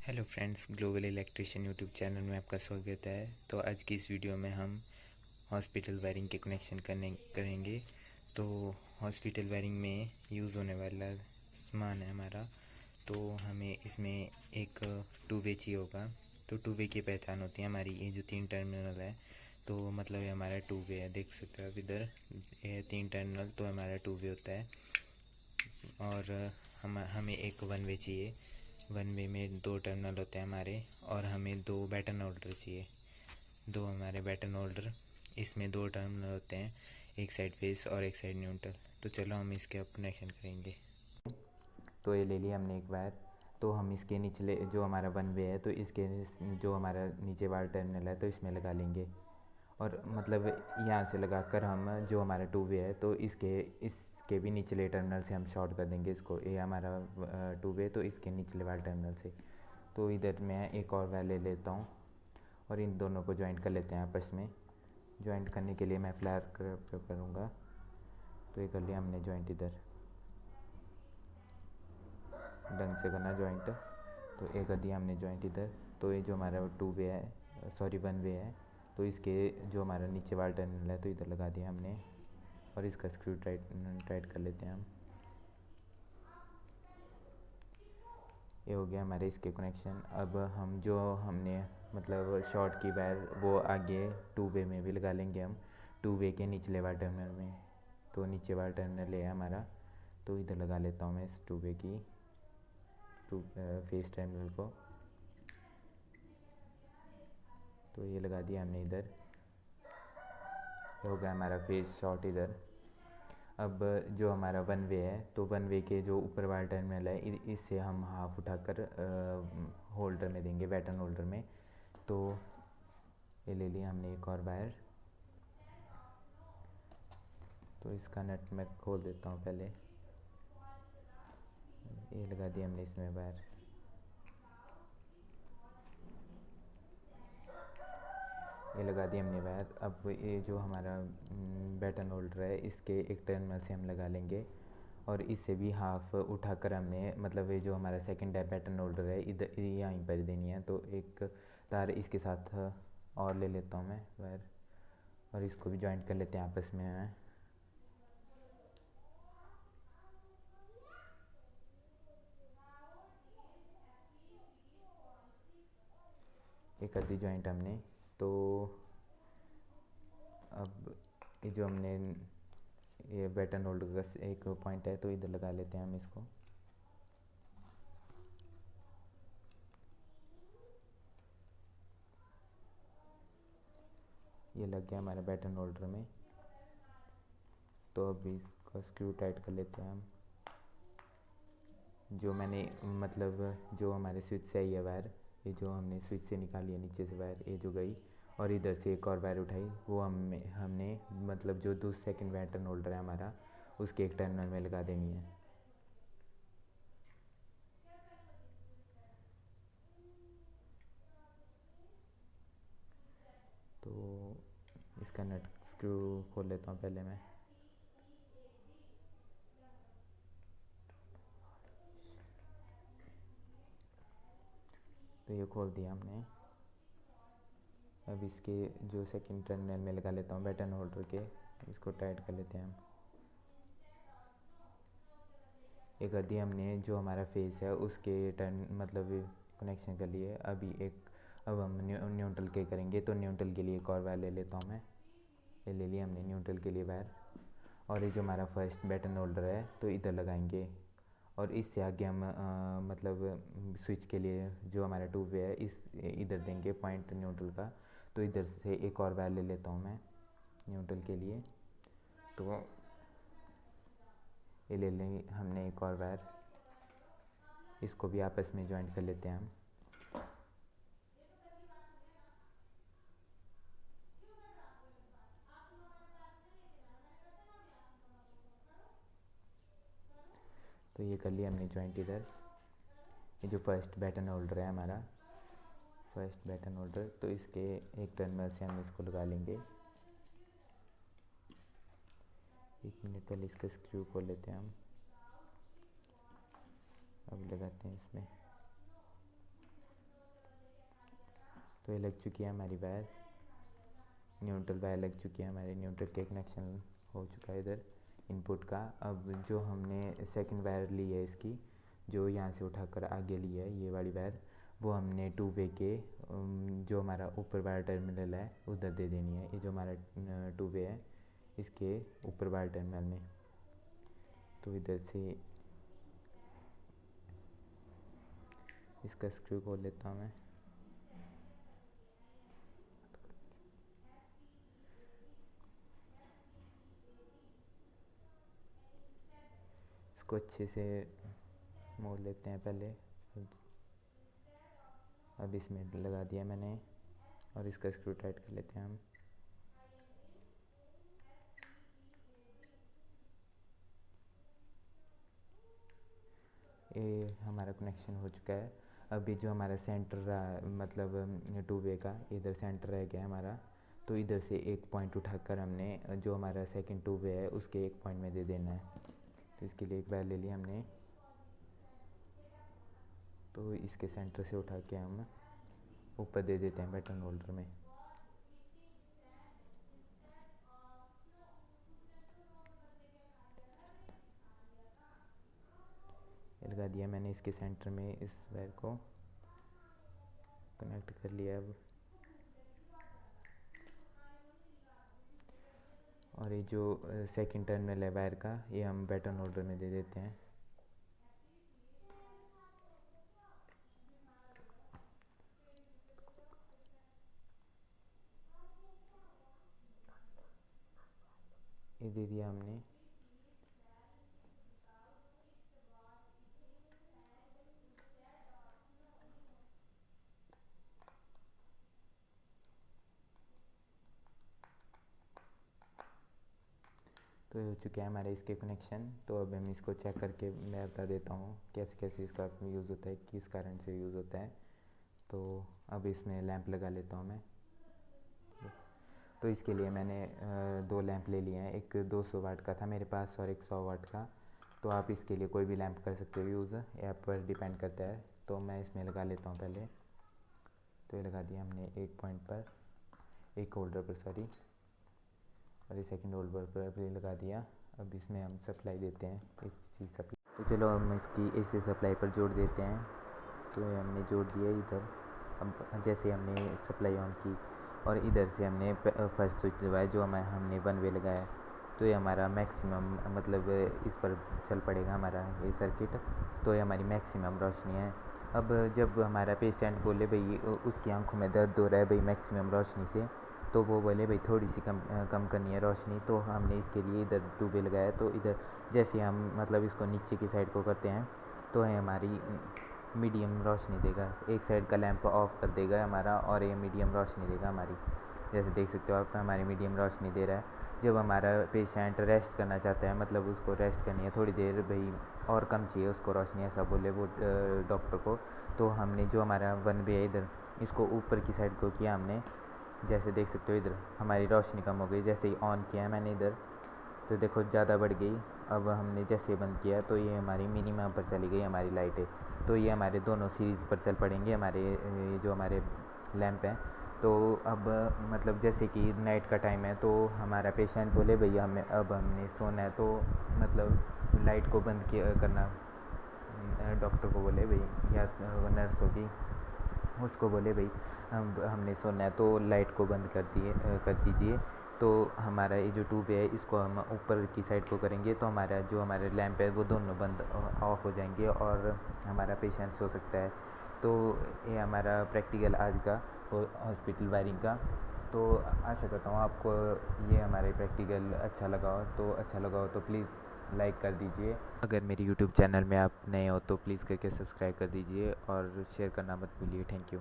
Hello friends, global electrician YouTube channel में आपका स्वागत है। तो आज की इस वीडियो में हम हॉस्पिटल वायरिंग के कनेक्शन करेंगे। तो हॉस्पिटल वायरिंग में यूज़ होने वाला सामान है हमारा। तो हमें इसमें एक टू वे चाहिए होगा। तो टू वे की पहचान होती है हमारी, ये जो 3 टर्मिनल है तो मतलब ये हमारा टू वे है। देख सकते हो आप इधर, ये 3 टर्मिनल तो हमारा टू वे होता है। और हमें एक वन वे चाहिए। वन वे में 2 टर्मिनल होते हैं हमारे, और हमें 2 बैटन होल्डर चाहिए। 2 हमारे बैटन होल्डर, इसमें 2 टर्मिनल होते हैं, एक साइड फेस और एक साइड न्यूट्रल। तो चलो हम इसके अब कनेक्शन करेंगे। तो ये ले लिया हमने एक वायर। तो हम इसके निचले जो हमारा वन वे है तो इसके जो हमारा नीचे वाला टर्मिनल है तो इसमें लगा लेंगे। और मतलब यहाँ से लगाकर हम जो हमारा टू वे है तो इसके भी निचले टर्मिनल से हम शॉर्ट कर देंगे इसको। ये हमारा टू वे तो इसके निचले वाले टर्मिनल से। तो इधर मैं एक और वायर ले लेता हूँ और इन दोनों को ज्वाइंट कर लेते हैं आपस में। ज्वाइंट करने के लिए मैं फ्लैर करूँगा। तो ये कर लिया हमने ज्वाइंट, इधर ढंग से करना ज्वाइंट। तो एक कर दिया हमने ज्वाइंट इधर। तो ये जो हमारा टू वे है, सॉरी वन वे है, तो इसके जो हमारा नीचे वाला टर्मिनल है तो इधर लगा दिया हमने। और इसका स्क्रू टाइट कर लेते हैं हम। ये हो गया हमारे इसके कनेक्शन। अब हम जो हमने मतलब शॉर्ट की वायर वो आगे टू वे में भी लगा लेंगे हम, टू वे के निचले वाले टर्मिनल में। तो नीचे वाला टर्मिनल है हमारा, तो इधर लगा लेता हूँ मैं इस टू वे की टू फेस टर्मिनल को। तो ये लगा दिया हमने इधर। हो गया हमारा फेस शॉर्ट इधर। अब जो हमारा वन वे है तो वन वे के जो ऊपर वाला टर्मिनल है इससे हम हाफ उठाकर होल्डर में देंगे, बैटन होल्डर में। तो ये ले लिया हमने एक और वायर। तो इसका नट मैं खोल देता हूँ पहले। ये लगा दिया हमने इसमें वायर। ये लगा दिया हमने वायर। अब ये जो हमारा बैटन होल्डर है इसके एक टर्मिनल से हम लगा लेंगे और इससे भी हाफ उठाकर हमने मतलब ये जो हमारा सेकंड बैटन होल्डर है इधर यहीं पर देनी है। तो एक तार इसके साथ और ले लेता हूँ मैं वायर, और इसको भी ज्वाइंट कर लेते हैं आपस में। एक कर दी ज्वाइंट हमने। तो अब ये जो हमने ये बैटन होल्डर का एक पॉइंट है तो इधर लगा लेते हैं हम इसको। ये लग गया हमारे बैटन होल्डर में। तो अब इसका स्क्रू टाइट कर लेते हैं हम। जो मैंने मतलब जो हमारे स्विच से आई है वायर, ये जो हमने स्विच से निकाली है नीचे से वायर, ये जो गई और इधर से एक और वायर उठाई, वो हमने मतलब जो दूसरा सेकंड बैटन होल्डर है हमारा उसके एक टर्मिनल में लगा देनी है। तो इसका नट स्क्रू खोल लेता हूँ पहले मैं। तो ये खोल दिया हमने। अब इसके जो सेकंड टर्मिनल में लगा लेता हूँ बैटन होल्डर के, इसको टाइट कर लेते हैं हम। ये कर दिया हमने जो हमारा फेस है उसके टर्न मतलब कनेक्शन कर लिए। अब हम न्यूट्रल के करेंगे। तो न्यूट्रल के लिए एक और वायर ले लेता हूँ मैं। ये ले लिया हमने न्यूट्रल के लिए वायर। और ये जो हमारा फर्स्ट बैटन होल्डर है तो इधर लगाएंगे। और इससे आगे हम मतलब स्विच के लिए जो हमारा टू वे है इस इधर देंगे पॉइंट न्यूट्रल का। तो इधर से एक और वायर ले लेता हूँ मैं न्यूट्रल के लिए। तो ये ले लेंगे हमने एक और वायर, इसको भी आपस में ज्वाइंट कर लेते हैं हम। तो ये कर लिया हमने ज्वाइंट इधर। ये जो फर्स्ट बैटन होल्डर है हमारा, फर्स्ट बैटन होल्डर, तो इसके एक टर्मिनल से हम इसको लगा लेंगे। एक मिनट पहले इसका स्क्रू खोल लेते हैं हम। अब लगाते हैं इसमें। तो ये लग चुकी है हमारी वायर, न्यूट्रल वायर लग चुकी है हमारे, न्यूट्रल के कनेक्शन हो चुका है इधर इनपुट का। अब जो हमने सेकंड वायर ली है इसकी, जो यहाँ से उठाकर आगे ली है ये वाली वायर, वो हमने 2 वे के जो हमारा ऊपर वायर टर्मिनल है उधर दे देनी है। ये जो हमारा 2 वे है इसके ऊपर वायर टर्मिनल में, तो इधर से इसका स्क्रू खोल लेता हूँ मैं। इसको अच्छे से मोड़ लेते हैं पहले। अब इसमें लगा दिया मैंने और इसका स्क्रू टाइट कर लेते हैं हम। ये हमारा कनेक्शन हो चुका है। अभी जो हमारा सेंटर रहा, मतलब 2 वे का इधर सेंटर रह गया हमारा, तो इधर से एक पॉइंट उठाकर हमने जो हमारा सेकंड 2 वे है उसके एक पॉइंट में दे देना है। तो इसके लिए एक वायर ले लिया हमने, तो इसके सेंटर से उठा के हम ऊपर दे देते हैं बटन होल्डर में। लगा दिया मैंने इसके सेंटर में, इस वायर को कनेक्ट कर लिया अब। और ये जो सेकंड टर्मिनल है वायर का, ये हम बटन होल्डर में दे देते हैं। ये दे दिया हमने। तो हो चुके हैं हमारे इसके कनेक्शन। तो अब हम इसको चेक करके मैं बता देता हूँ कैसे कैसे इसका यूज़ होता है, किस कारण से यूज़ होता है। तो अब इसमें लैंप लगा लेता हूँ मैं। तो इसके लिए मैंने 2 लैंप ले लिए हैं, एक 200 वाट का था मेरे पास और एक 100 वाट का। तो आप इसके लिए कोई भी लैंप कर सकते हो यूज़, ऐप पर डिपेंड करता है। तो मैं इसमें लगा लेता हूँ पहले। तो ये लगा दिया हमने एक पॉइंट पर, एक होल्डर पर सॉरी, और ये सेकंड होल्डर पर भी लगा दिया। अब इसमें हम सप्लाई देते हैं, इसी सप्लाई। तो चलो हम इसकी एसी सप्लाई पर जोड़ देते हैं। तो ये हमने जोड़ दिया इधर। अब जैसे हमने सप्लाई ऑन की और इधर से हमने फर्स्ट स्विच दबाया, जो हमने 1 वे लगाया, तो ये हमारा मैक्सिमम, मतलब इस पर चल पड़ेगा हमारा ये सर्किट। तो ये हमारी मैक्सिमम रोशनी है। अब जब हमारा पेशेंट बोले भाई उसकी आंखों में दर्द हो रहा है भाई मैक्सिमम रोशनी से, तो वो बोले भाई थोड़ी सी कम करनी है रोशनी, तो हमने इसके लिए इधर 2 वे लगाया। तो इधर जैसे हम मतलब इसको नीचे की साइड को करते हैं, तो है हमारी मीडियम रोशनी देगा। एक साइड का लैंप ऑफ कर देगा हमारा और ये मीडियम रोशनी देगा हमारी। जैसे देख सकते हो आप, हमारी मीडियम रोशनी दे रहा है। जब हमारा पेशेंट रेस्ट करना चाहता है, मतलब उसको रेस्ट करनी है थोड़ी देर भाई और कम चाहिए उसको रोशनी, ऐसा बोले वो डॉक्टर को, तो हमने जो हमारा 1 वे है इधर, इसको ऊपर की साइड को किया हमने। जैसे देख सकते हो इधर हमारी रोशनी कम हो गई, जैसे ही ऑन किया है मैंने इधर, तो देखो ज़्यादा बढ़ गई। अब हमने जैसे बंद किया तो ये हमारी मिनिमम पर चली गई हमारी लाइटें। तो ये हमारे दोनों सीरीज़ पर चल पड़ेंगे हमारे जो हमारे लैंप हैं। तो अब मतलब जैसे कि नाइट का टाइम है, तो हमारा पेशेंट बोले भैया हमने सोना है, तो मतलब लाइट को बंद किया करना, डॉक्टर को बोले भाई या नर्स होगी उसको बोले भाई हमने सोना है तो लाइट को बंद कर दीजिए। तो हमारा ये जो 2 वे है इसको हम ऊपर की साइड को करेंगे, तो हमारा जो हमारे लैंप है वो दोनों बंद ऑफ हो जाएंगे और हमारा पेशेंट सो सकता है। तो ये हमारा प्रैक्टिकल आज का हॉस्पिटल वायरिंग का। तो आशा करता हूँ आपको ये हमारे प्रैक्टिकल अच्छा लगा हो तो प्लीज़ लाइक कर दीजिए। अगर मेरे यूट्यूब चैनल में आप नए हो तो प्लीज़ करके सब्सक्राइब कर दीजिए और शेयर करना मत भूलिए। Thank you.